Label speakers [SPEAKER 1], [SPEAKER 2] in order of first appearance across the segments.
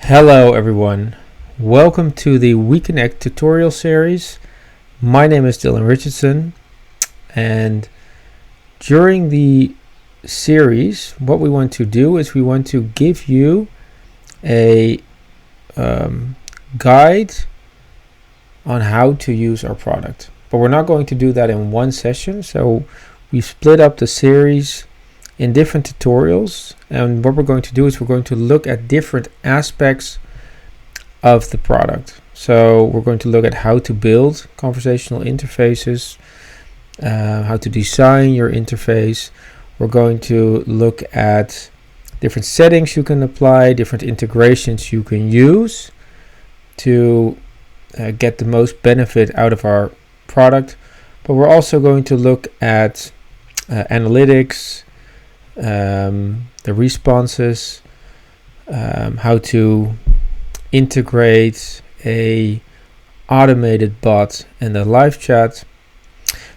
[SPEAKER 1] Hello everyone, welcome to the We Connect tutorial series. My name is Dylan Richardson, and during the series what we want to do is we want to give you a guide on how to use our product. But we're not going to do that in one session, so we split up the series in different tutorials, and what we're going to do is we're going to look at different aspects of the product. So we're going to look at how to build conversational interfaces, how to design your interface. We're going to look at different settings you can apply, different integrations you can use to get the most benefit out of our product. But we're also going to look at analytics, the responses, how to integrate a automated bot and a live chat.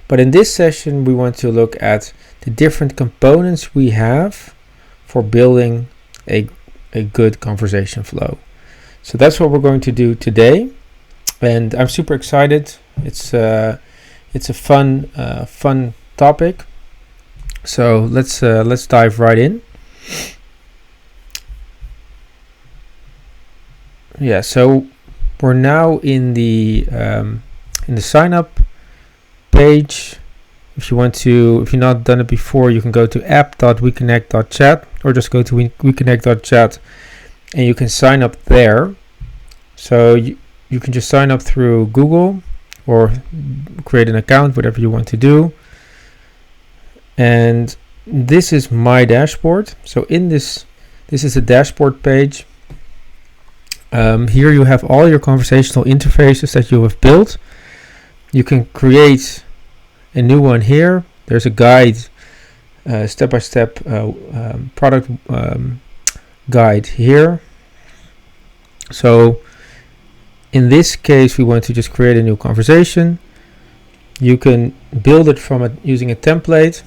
[SPEAKER 1] But in this session we want to look at the different components we have for building a good conversation flow. So that's what we're going to do today, and I'm super excited. It's a fun topic. So let's dive right in. Yeah, so we're now in the sign up page. If you've not done it before, you can go to app.weconnect.chat or just go to weconnect.chat and you can sign up there. So you can just sign up through Google or create an account, whatever you want to do. And this is my dashboard. So in this is a dashboard page. Here you have all your conversational interfaces that you have built. You can create a new one here. There's a guide, step-by-step product guide here. So in this case, we want to just create a new conversation. You can build it from using a template.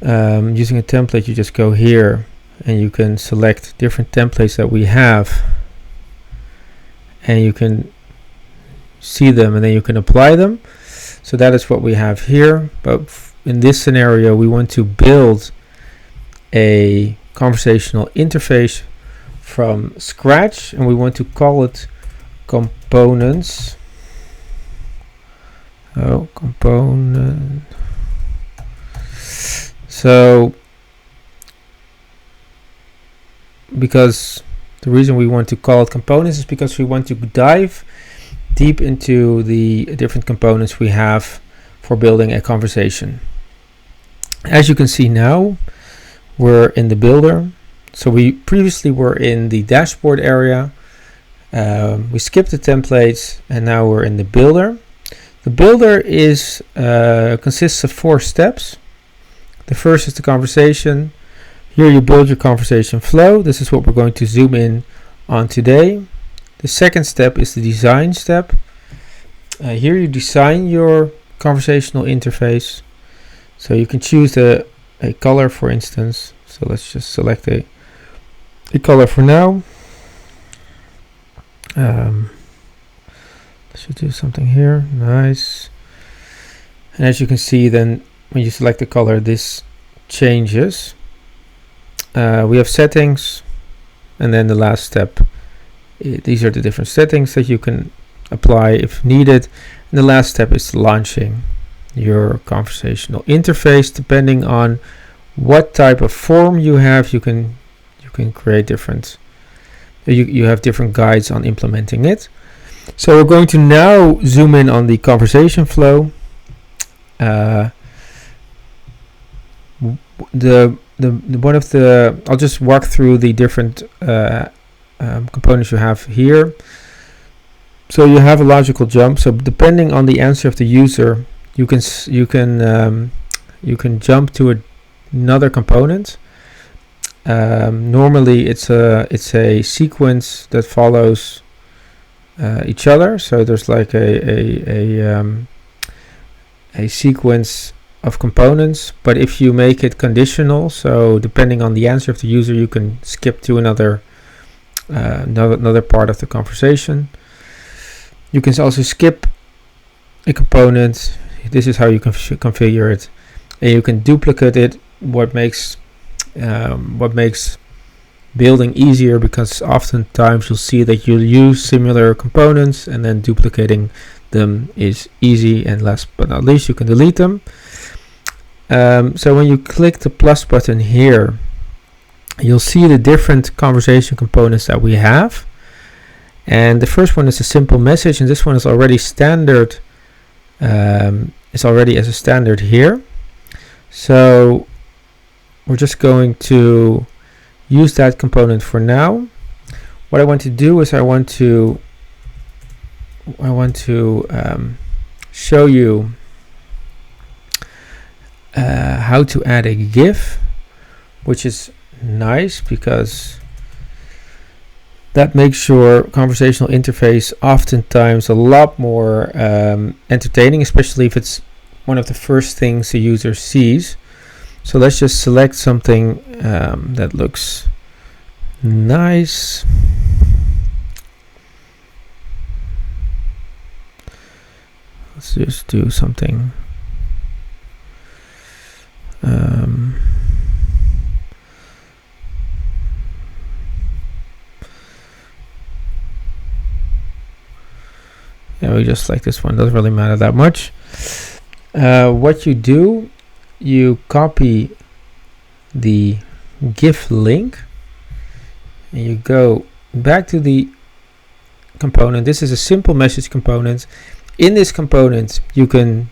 [SPEAKER 1] Using a template, you just go here and you can select different templates that we have, and you can see them and then you can apply them. So that is what we have here. But in this scenario, we want to build a conversational interface from scratch, and we want to call it components. Oh, component. So because the reason we want to call it components is because we want to dive deep into the different components we have for building a conversation. As you can see now, we're in the builder. So we previously were in the dashboard area. We skipped the templates and now we're in the builder. The builder consists of 4 steps. The first is the conversation. Here you build your conversation flow. This is what we're going to zoom in on today. The second step is the design step. Here you design your conversational interface. So you can choose a color, for instance. So let's just select a color for now. Let's just do something here. Nice. And as you can see, then when you select the color, this changes. We have settings, and then the last step. These are the different settings that you can apply if needed. And the last step is launching your conversational interface. Depending on what type of form you have, you can create different. You have different guides on implementing it. So we're going to now zoom in on the conversation flow. I'll just walk through the different components you have here. So you have a logical jump. So depending on the answer of the user, you can jump to another component. Normally it's a sequence that follows each other. So there's like a sequence of components, but if you make it conditional, so depending on the answer of the user, you can skip to another another part of the conversation. You can also skip a component. This is how you can configure it, and you can duplicate it. What makes building easier, because oftentimes you'll see that you'll use similar components and then duplicating them is easy, and last but not least you can delete them. So when you click the plus button here, you'll see the different conversation components that we have, and the first one is a simple message, and this one is already standard. It's already as a standard here, so we're just going to use that component for now. What I want to do is I want to show you how to add a GIF, which is nice because that makes your conversational interface oftentimes a lot more entertaining, especially if it's one of the first things the user sees. So let's just select something that looks nice. Let's just do something. Yeah, we just like this one. Doesn't really matter that much. What you do, you copy the GIF link and you go back to the component. This is a simple message component. In this component you can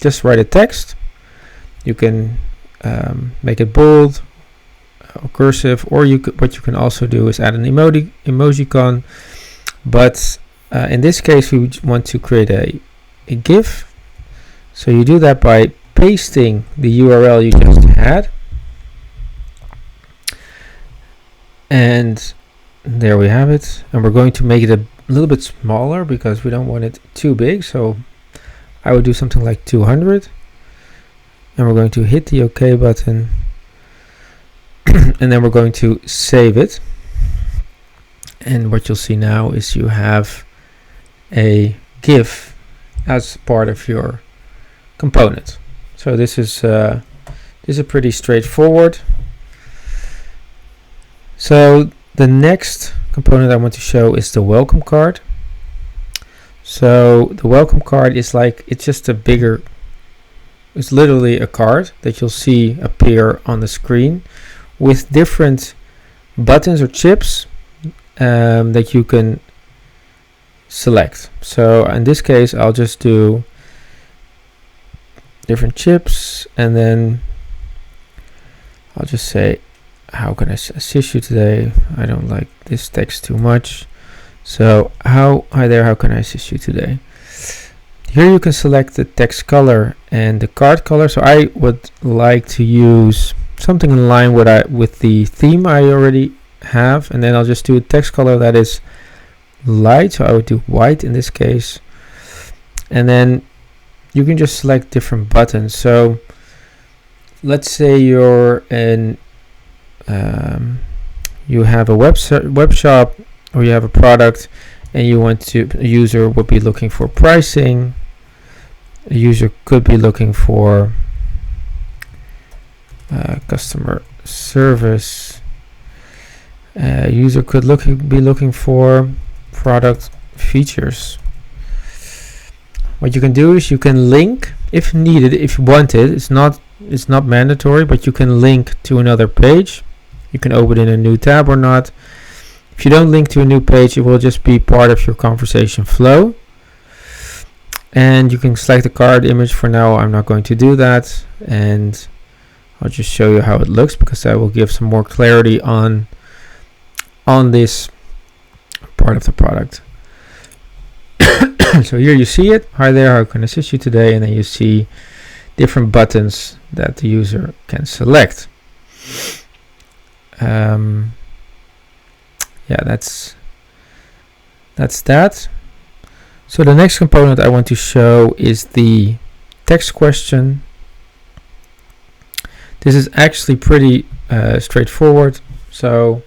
[SPEAKER 1] just write a text. You can make it bold or cursive, or what you can also do is add an emojicon, but in this case we want to create a GIF. So you do that by pasting the URL you just had, and there we have it. And we're going to make it a little bit smaller because we don't want it too big, so I would do something like 200, and we're going to hit the OK button and then we're going to save it. And what you'll see now is you have a GIF as part of your component. So this is pretty straightforward. So the next component I want to show is the welcome card. So the welcome card is it's literally a card that you'll see appear on the screen with different buttons or chips that you can select. So in this case I'll just do different chips, and then I'll just say, how can I assist you today? I don't like this text too much. So hi there, how can I assist you today? Here you can select the text color and the card color. So I would like to use something in line with the theme I already have, and then I'll just do a text color that is light. So I would do white in this case, and then you can just select different buttons. So let's say you're in you have a web shop, or you have a product and you want to, a user would be looking for pricing, a user could be looking for customer service, a user could be looking for product features. What you can do is you can link, if needed, if you want it. It's not mandatory, but you can link to another page. You can open in a new tab or not. If you don't link to a new page, it will just be part of your conversation flow. And you can select the card image. For now I'm not going to do that, and I'll just show you how it looks, because that will give some more clarity on this part of the product. So here you see it. Hi there, how can I assist you today? And then you see different buttons that the user can select. Yeah, that's that. So the next component I want to show is the text question. This is actually pretty straightforward. So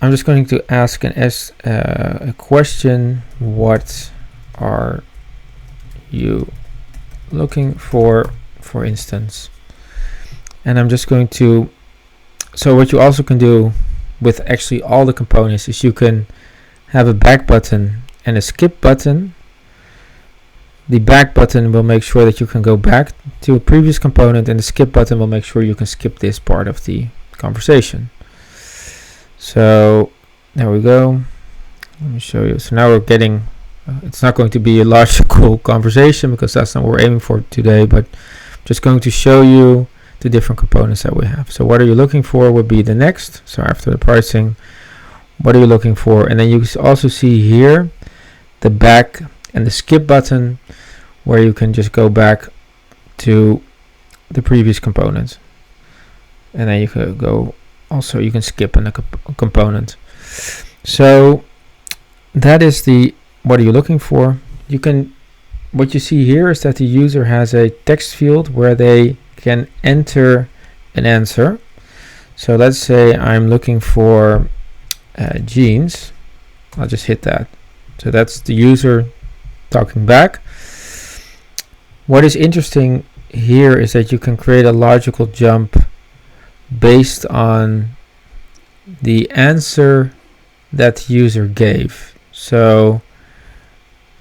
[SPEAKER 1] I'm just going to ask a question. What are you looking for instance? And I'm just going to, so what you also can do with actually all the components is you can have a back button and a skip button. The back button will make sure that you can go back to a previous component, and the skip button will make sure you can skip this part of the conversation. So there we go. Let me show you. So now we're getting, it's not going to be a logical conversation because that's not what we're aiming for today, but I'm just going to show you the different components that we have. So what are you looking for would be the next. So after the pricing, what are you looking for? And then you also see here the back and the skip button, where you can just go back to the previous component. And then you can go, also you can skip a component. So that is the what are you looking for. You can, what you see here is that the user has a text field where they can enter an answer. So let's say I'm looking for jeans. I'll just hit that. So that's the user talking back. What is interesting here is that you can create a logical jump based on the answer that the user gave. So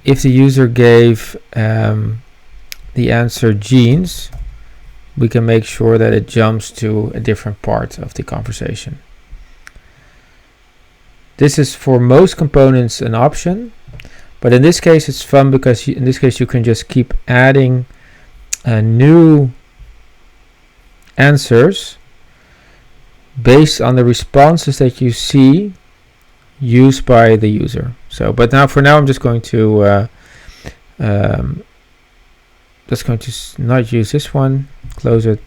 [SPEAKER 1] if the user gave the answer jeans, we can make sure that it jumps to a different part of the conversation. This is for most components an option, but in this case it's fun because in this case you can just keep adding new answers based on the responses that you see used by the user. So, but now for now I'm just going to not use this one, close it,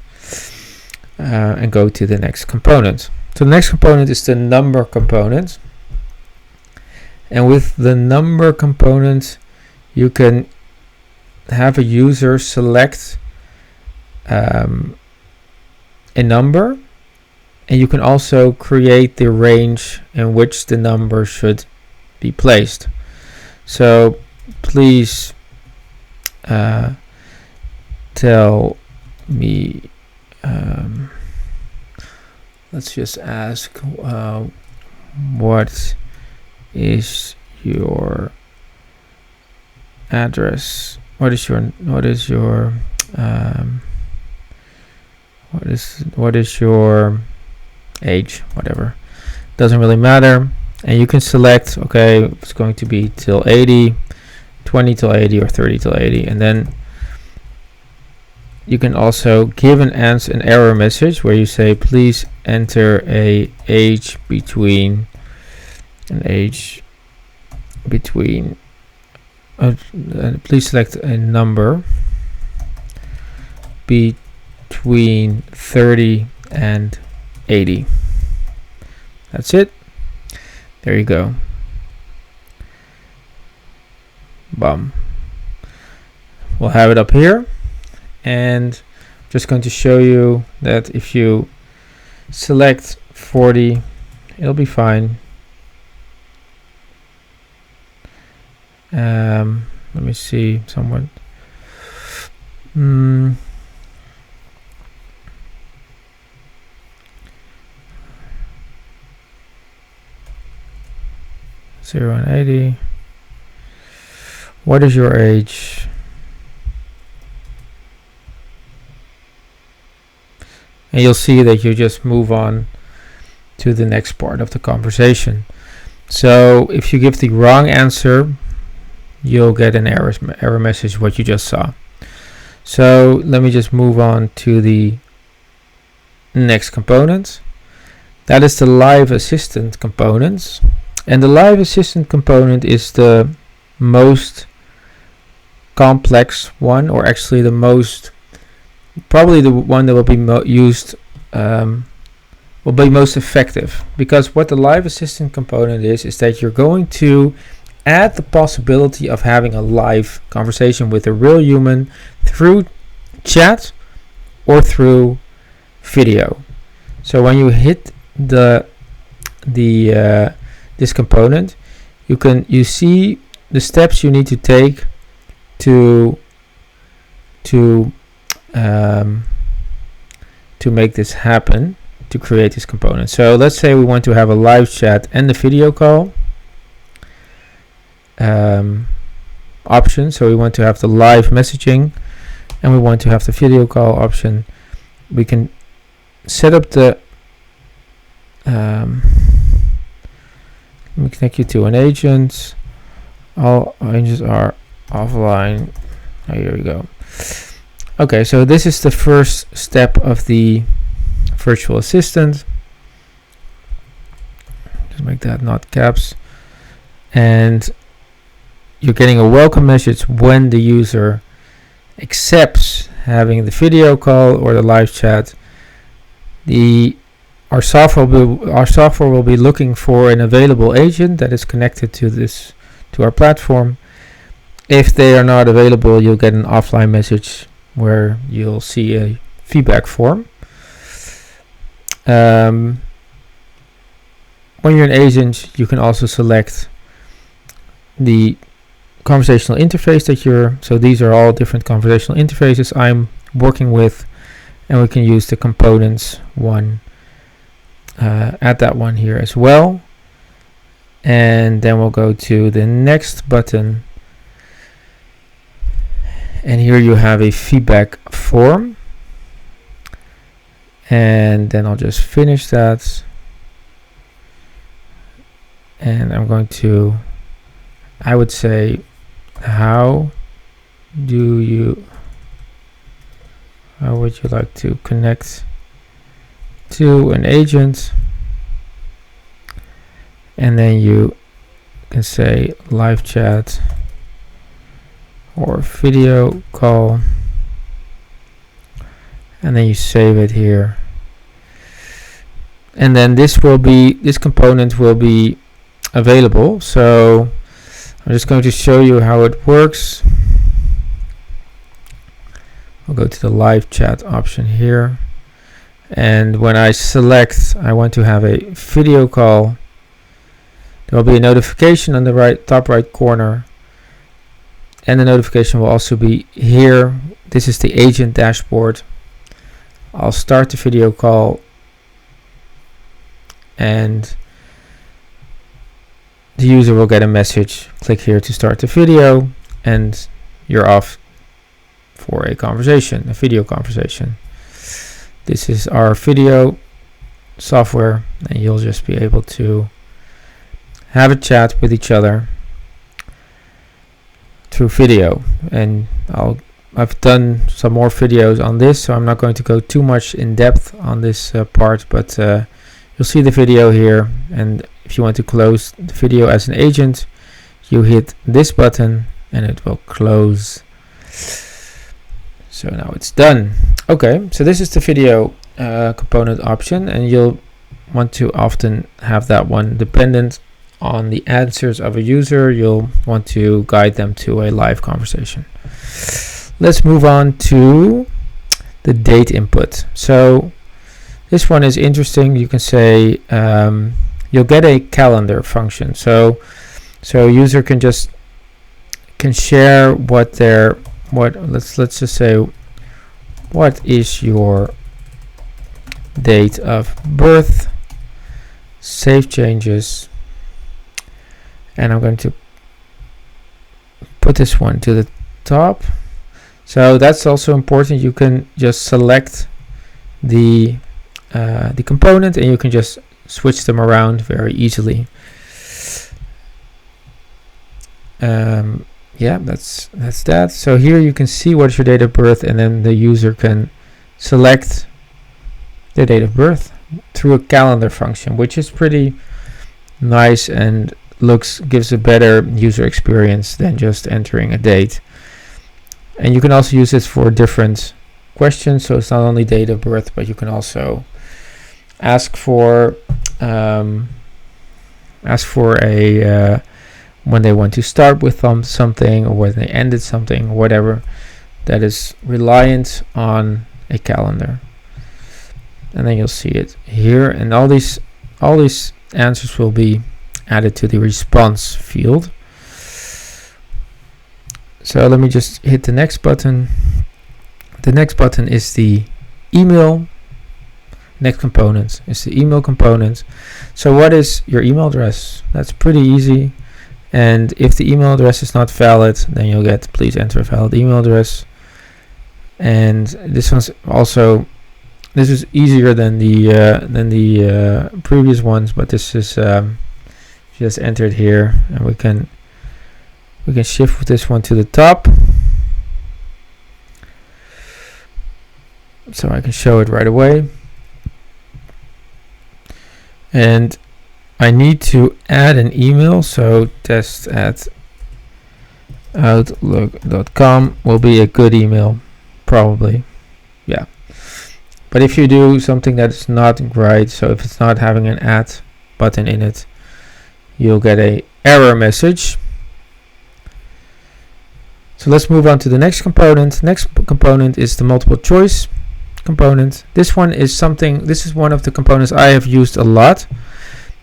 [SPEAKER 1] and go to the next component. So the next component is the number component. And with the number component, you can have a user select a number, and you can also create the range in which the number should be placed. So please tell me, let's just ask, what is your address? What is your age? Whatever, doesn't really matter. And you can select, okay, it's going to be till 80, 20 till 80, or 30 till 80, and then you can also give an error message where you say, please enter a age between please select a number between 30 and 80. That's it. There you go. Bum. We'll have it up here, and I'm just going to show you that if you select 40, it'll be fine. Let me see someone. 0 and 80. What is your age? And you'll see that you just move on to the next part of the conversation. So if you give the wrong answer, you'll get an error message, what you just saw. So let me just move on to the next component. That is the live assistant component. And the live assistant component is the most complex one, or actually the most, probably the one that will be most effective. Because what the live assistant component is that you're going to add the possibility of having a live conversation with a real human through chat or through video. So when you hit the the this component, you see the steps you need to take to make this happen, to create this component. So let's say we want to have a live chat and a video call option. So we want to have the live messaging and we want to have the video call option. We can set up the let me connect you to an agent. All agents are offline. Oh, here we go. Okay, so this is the first step of the virtual assistant. Just make that not caps. And you're getting a welcome message when the user accepts having the video call or the live chat. Our software will be looking for an available agent that is connected to our platform. If they are not available, you'll get an offline message where you'll see a feedback form. When you're an agent, you can also select the conversational interface so these are all different conversational interfaces I'm working with, and we can use the components one, add that one here as well. And then we'll go to the next button, and here you have a feedback form, and then I'll just finish that, and I'm going to, I would say, how would you like to connect to an agent? And then you can say live chat or video call, and then you save it here. And then this component will be available. So I'm just going to show you how it works. I'll go to the live chat option here, and when I select I want to have a video call, there will be a notification on the top right corner, and the notification will also be here. This is the agent dashboard. I'll start the video call, and the user will get a message. Click here to start the video, and you're off for a video conversation. This is our video software, and you'll just be able to have a chat with each other through video. And I've done some more videos on this, so I'm not going to go too much in depth on this part, but you'll see the video here, and if you want to close the video as an agent, you hit this button and it will close. So now it's done. Okay, so this is the video component option, and you'll want to often have that one dependent on the answers of a user. You'll want to guide them to a live conversation. Let's move on to the date input. So this one is interesting. You can say you'll get a calendar function. So a user can share let's just say, what is your date of birth, save changes, and I'm going to put this one to the top. So that's also important. You can just select the component, and you can just switch them around very easily. Yeah, that's that. So here you can see what's your date of birth, and then the user can select their date of birth through a calendar function, which is pretty nice and gives a better user experience than just entering a date. And you can also use this for different questions. So it's not only date of birth, but you can also ask for a when they want to start with something, or when they ended something, or whatever that is reliant on a calendar. And then you'll see it here, and all these answers will be added to the response field. So let me just hit the next button. The next button is the email. Next component is the email component. So what is your email address? That's pretty easy. And if the email address is not valid, then you'll get please enter a valid email address. And this one's also, this is easier than the previous ones, but this is just entered here, and we can shift this one to the top, so I can show it right away. And I need to add an email, so test@outlook.com will be a good email, probably. Yeah. But if you do something that's not right, so if it's not having an add button in it, you'll get a error message. So let's move on to the next component. Next component is the multiple choice component. This one is something, this is one of the components I have used a lot,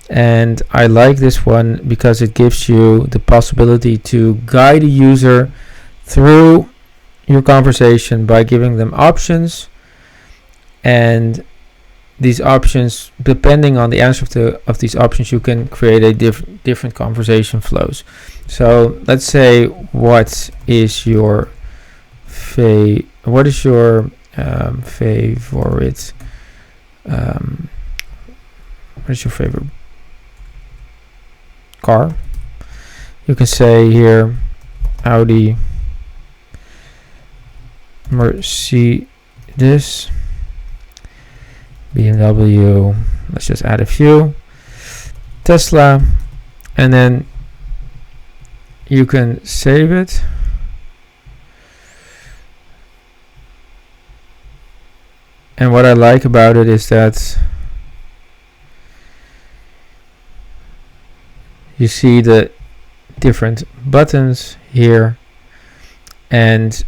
[SPEAKER 1] and I like this one because it gives you the possibility to guide a user through your conversation by giving them options, and these options, depending on the answer of these options, you can create a different conversation flows. So let's say, what is your favorite what is your favorite car? You can say here Audi, Mercedes, BMW, let's just add a few, Tesla, and then you can save it. And what I like about it is that you see the different buttons here, and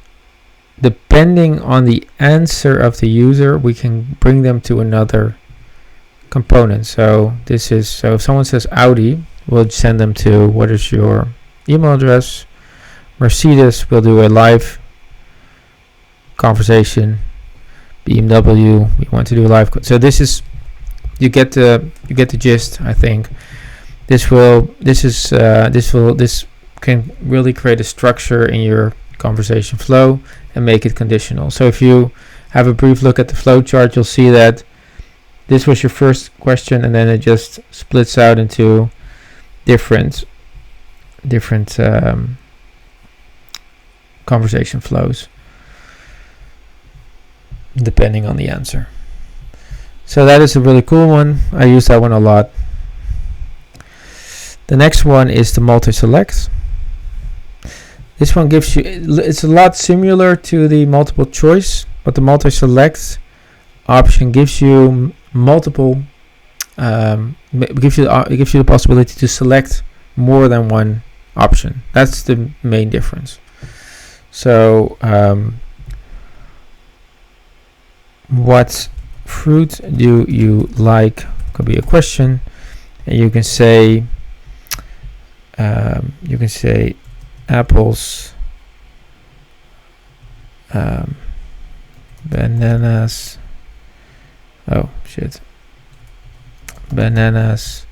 [SPEAKER 1] depending on the answer of the user, we can bring them to another component. So this is, so if someone says Audi, we'll send them to what is your email address. Mercedes will do a live conversation. BMW, we want to do a live. So this is, you get the gist. I think this can really create a structure in your conversation flow and make it conditional. So if you have a brief look at the flow chart, you'll see that this was your first question, and then it just splits out into different conversation flows depending on the answer. So that is a really cool one. I use that one a lot. The next one is the multi-select. This one gives you, it's a lot similar to the multiple choice, but the multi-select option gives you multiple, it gives you the possibility to select more than one option. That's the main difference. So what fruit do you like could be a question, and you can say apples, bananas, bananas,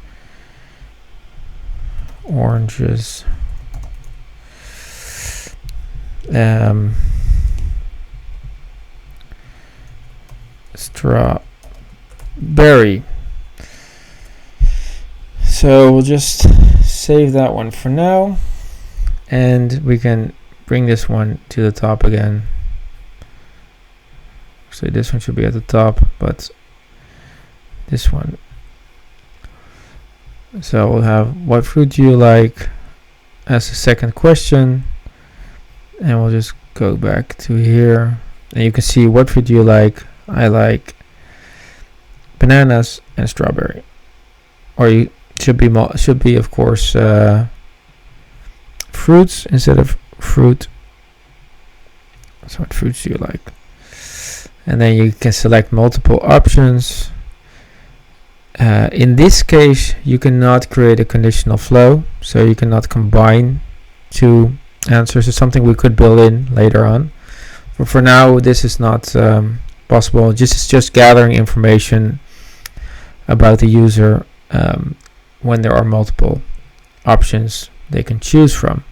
[SPEAKER 1] oranges, strawberry. So we'll just save that one for now, and we can bring this one to the top again. So this one should be at the top, but this one. So we'll have what fruit do you like as a second question, and we'll just go back to here, and you can see what fruit do you like. I like bananas and strawberry, or you should be of course fruits instead of fruit. So what fruits do you like? And then you can select multiple options, In this case, you cannot create a conditional flow, so you cannot combine two answers. It's something we could build in later on. But for now, this is not possible. It's just gathering information about the user when there are multiple options they can choose from.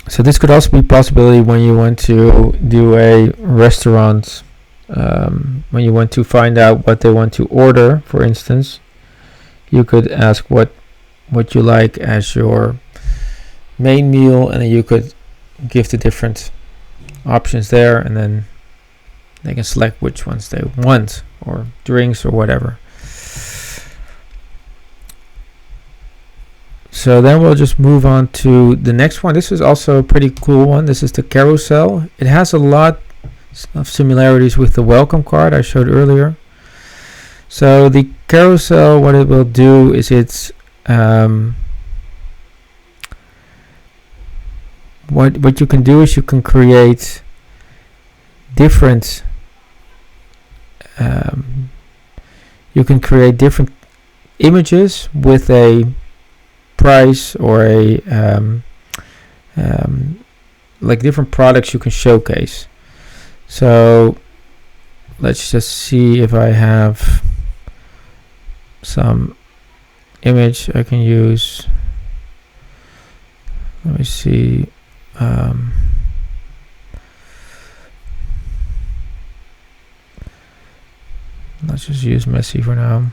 [SPEAKER 1] So this could also be a possibility when you want to do a restaurant, when you want to find out what they want to order, for instance. You could ask what you like as your main meal, and then you could give the different options there, and then they can select which ones they want, or drinks or whatever. So then we'll just move on to the next one. This is also a pretty cool one. This is the carousel. It has a lot of similarities with the welcome card I showed earlier. So the carousel, what it will do is it's what you can do is you can create different images with a price or a like different products you can showcase. So let's just see if I have some image I can use. Let me see. Let's just use Messi for now.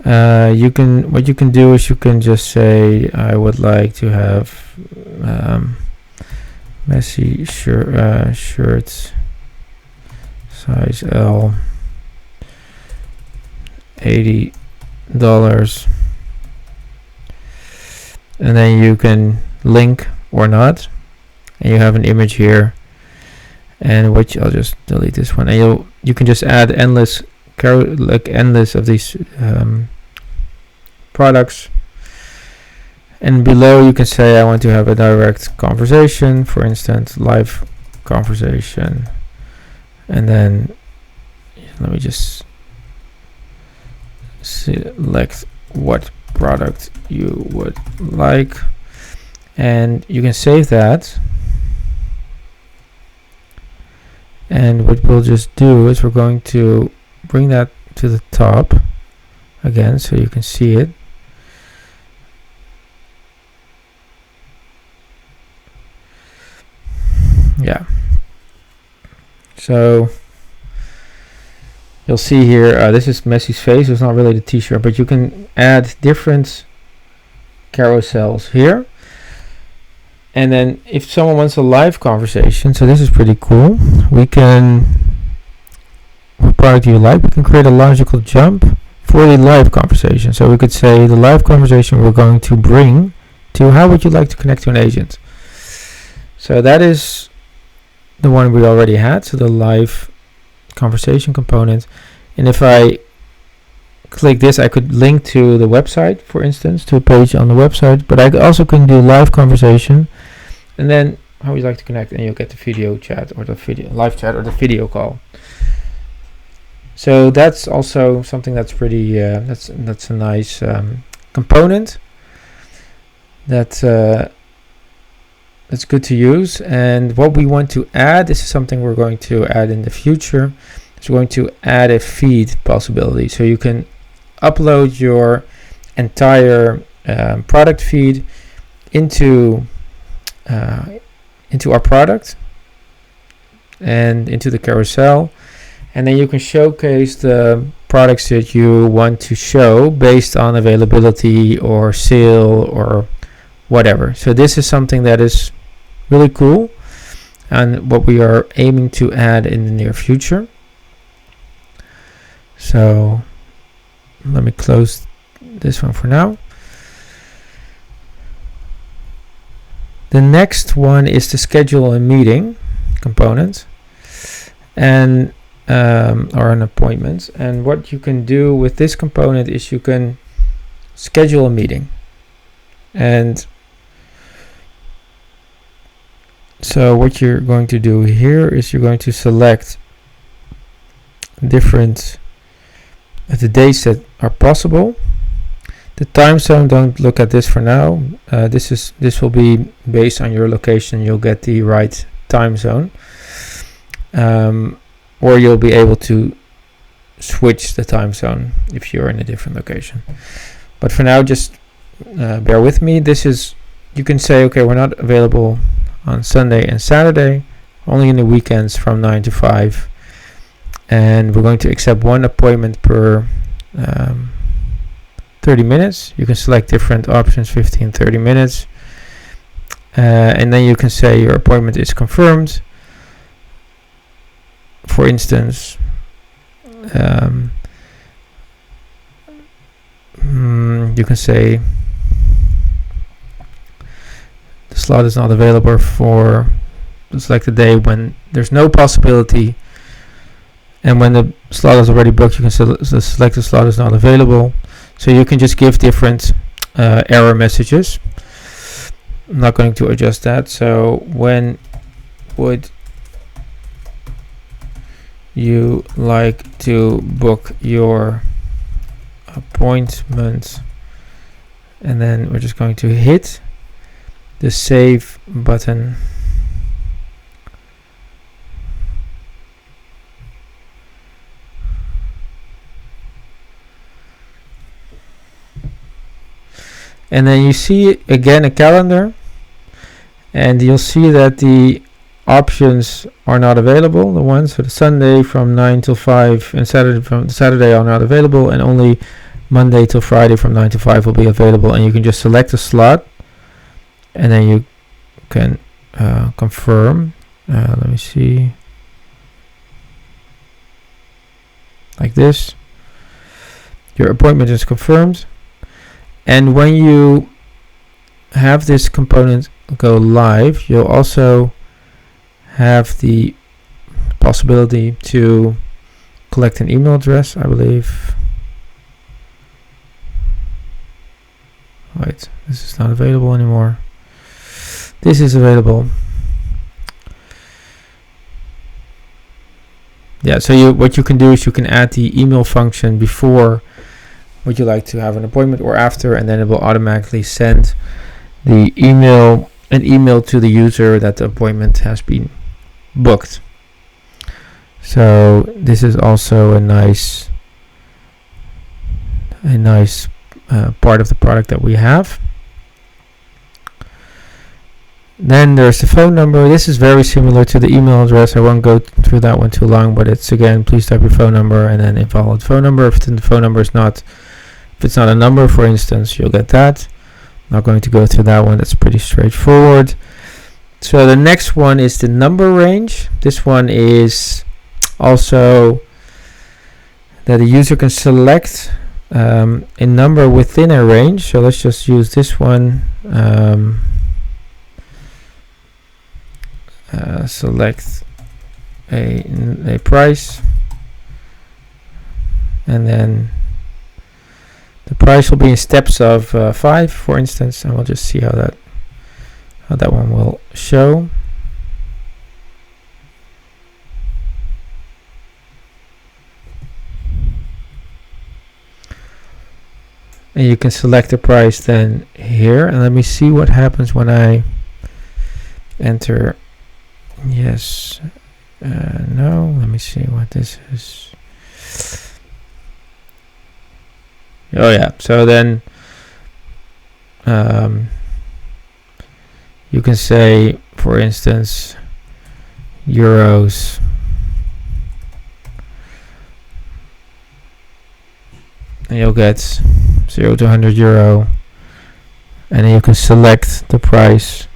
[SPEAKER 1] What you can do is you can just say I would like to have Messi shirts size L, $80, and then you can link or not, and you have an image here. And which I'll just delete this one, and you can just add endless of these products, and below you can say I want to have a direct conversation, for instance, live conversation, and then let me just select what product you would like, and you can save that. And what we'll just do is we're going to bring that to the top again so you can see it. Yeah. So you'll see here, this is Messi's face. It's not really the t-shirt, but you can add different carousels here. And then if someone wants a live conversation, so this is pretty cool. We can, what product do you like? We can create a logical jump for the live conversation. So we could say the live conversation we're going to bring to how would you like to connect to an agent? So that is the one we already had. So the live conversation component. And if I click this, I could link to the website, for instance, to a page on the website, but I also can do live conversation, and then how would you like to connect, and you'll get the video chat or the video live chat or the video call. So that's also something that's pretty that's a nice component that's good to use. And what we want to add, this is something we're going to add in the future, is we're going to add a feed possibility, so you can upload your entire product feed into our product and into the carousel, and then you can showcase the products that you want to show based on availability or sale or whatever. So this is something that is really cool and what we are aiming to add in the near future. So let me close this one for now. The next one is to schedule a meeting component and or an appointment. And what you can do with this component is you can schedule a meeting. And so what you're going to do here is you're going to select different the days that are possible. The time zone, don't look at this for now. This will be based on your location. You'll get the right time zone, or you'll be able to switch the time zone if you're in a different location. But for now, just bear with me. You can say, okay, we're not available on Sunday and Saturday, only in the weekends from 9 to 5, and we're going to accept one appointment per 30 minutes. You can select different options, 15, 30 minutes, and then you can say your appointment is confirmed. For instance, you can say the slot is not available for select the day when there's no possibility, and when the slot is already booked, you can select the slot is not available. So you can just give different error messages. I'm not going to adjust that. So when would you like to book your appointment? And then we're just going to hit the save button. And then you see again a calendar, and you'll see that the options are not available. The ones for the Sunday from 9 till 5 and Saturday are not available, and only Monday till Friday from 9 to 5 will be available. And you can just select a slot, and then you can confirm. Let me see, like this. Your appointment is confirmed. And when you have this component go live, you'll also have the possibility to collect an email address, I believe. Wait, this is not available anymore. This is available. Yeah, so what you can do is you can add the email function before would you like to have an appointment or after, and then it will automatically send an email to the user that the appointment has been booked. So this is also a nice part of the product that we have. Then there's the phone number. This is very similar to the email address. I won't go through that one too long, but it's again, please type your phone number and then invalid phone number. If the phone number is not, if it's not a number, for instance, you'll get that. I'm not going to go through that one. That's pretty straightforward. So the next one is the number range. This one is also that the user can select a number within a range. So let's just use this one. Select a price, and then the price will be in steps of 5, for instance, and we'll just see how that one will show. And you can select the price then here, and let me see what happens when I enter. Yes, no, let me see what this is. Oh yeah, so then you can say, for instance, euros, and you'll get 0 to 100 euro, and then you can select the price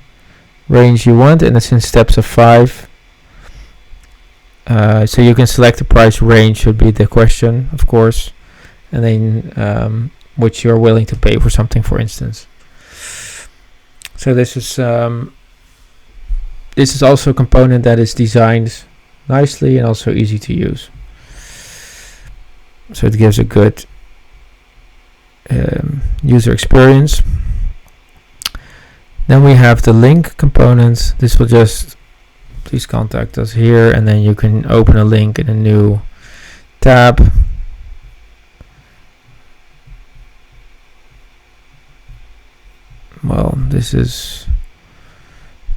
[SPEAKER 1] range you want, and it's in steps of 5. So you can select the price range, should be the question, of course, and then which you're willing to pay for something, for instance. So this is also a component that is designed nicely and also easy to use. So it gives a good user experience. Then we have the link component. This will just, please contact us here, and then you can open a link in a new tab. Well, this is,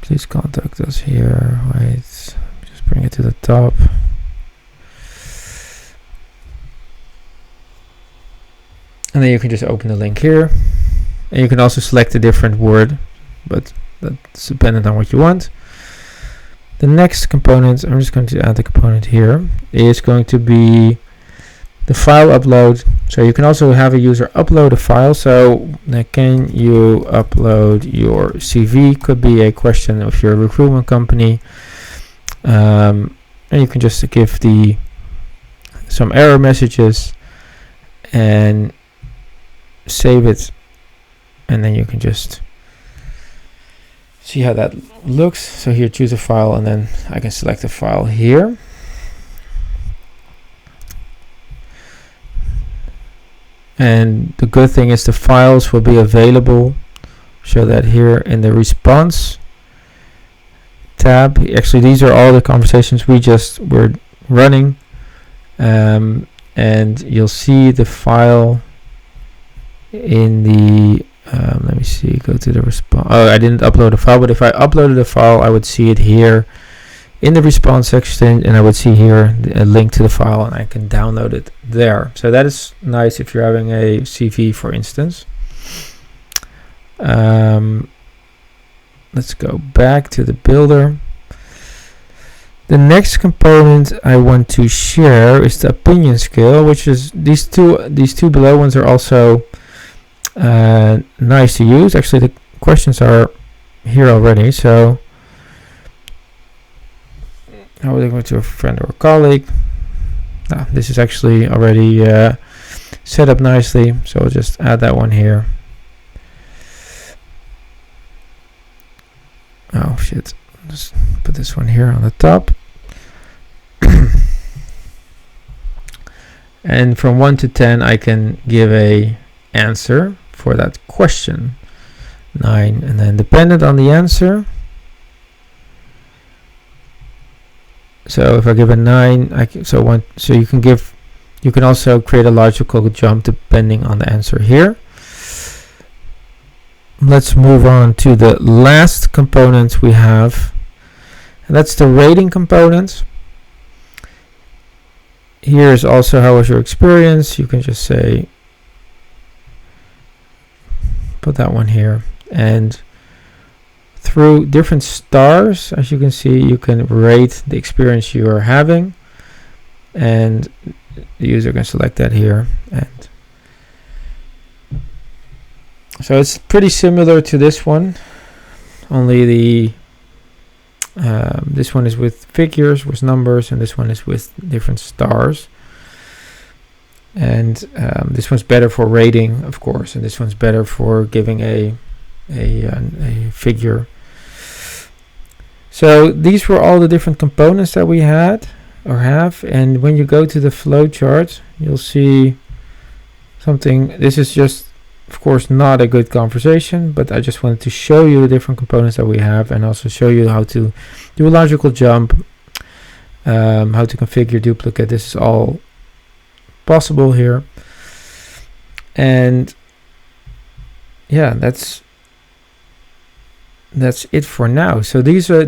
[SPEAKER 1] please contact us here. Wait, just bring it to the top. And then you can just open the link here. And you can also select a different word, but that's dependent on what you want. The next component, I'm just going to add the component here, is going to be the file upload. So you can also have a user upload a file. So can you upload your CV? Could be a question if you're a recruitment company. And you can just give some error messages and save it, and then you can just see how that looks. So here, choose a file, and then I can select a file here. And the good thing is the files will be available. Show that here in the response tab. Actually, these are all the conversations we just were running, and you'll see the file in the let me see, go to the response. Oh, I didn't upload a file, but if I uploaded a file, I would see it here in the response section, and I would see here a link to the file, and I can download it there. So that is nice if you're having a CV, for instance. Let's go back to the builder. The next component I want to share is the opinion scale, which is these two below ones are also nice to use. Actually, the questions are here already. So how would I go to a friend or a colleague? This is actually already set up nicely, so I'll just add that one here. Oh shit, just put this one here on the top. And from 1 to 10 I can give a answer for that question. 9, and then dependent on the answer. So if I give a 9, so you can also create a logical jump depending on the answer here. Let's move on to the last component we have, and that's the rating component. Here's also how was your experience. You can just say, put that one here, and through different stars, as you can see, you can rate the experience you are having, and the user can select that here. And so it's pretty similar to this one, only the this one is with figures, with numbers, and this one is with different stars. And this one's better for rating, of course, and this one's better for giving a figure. So these were all the different components that we had or have, and when you go to the flow chart, you'll see something. This is just, of course, not a good conversation, but I just wanted to show you the different components that we have, and also show you how to do a logical jump, how to configure duplicate. This is all possible here, and yeah, that's it for now. So these are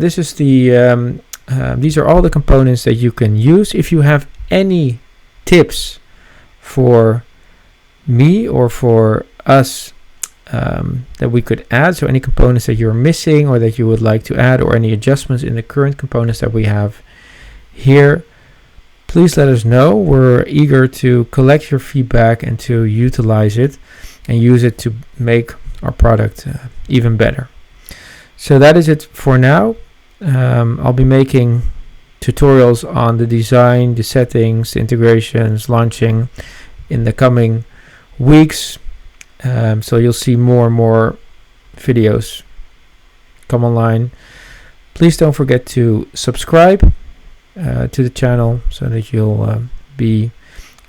[SPEAKER 1] all the components that you can use. If you have any tips for me or for us that we could add, so any components that you're missing or that you would like to add, or any adjustments in the current components that we have here, please let us know. We're eager to collect your feedback and to utilize it and use it to make our product even better. So that is it for now. I'll be making tutorials on the design, the settings, the integrations, launching in the coming weeks. So you'll see more and more videos come online. Please don't forget to subscribe to the channel so that you'll be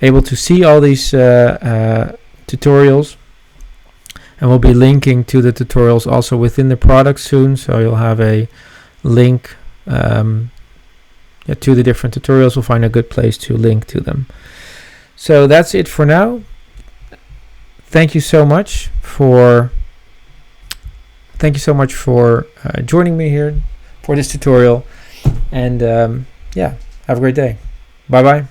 [SPEAKER 1] able to see all these tutorials. And we'll be linking to the tutorials also within the product soon, so you'll have a link to the different tutorials. We'll find a good place to link to them. So that's it for now. Thank you so much for joining me here for this tutorial, and yeah, have a great day. Bye bye.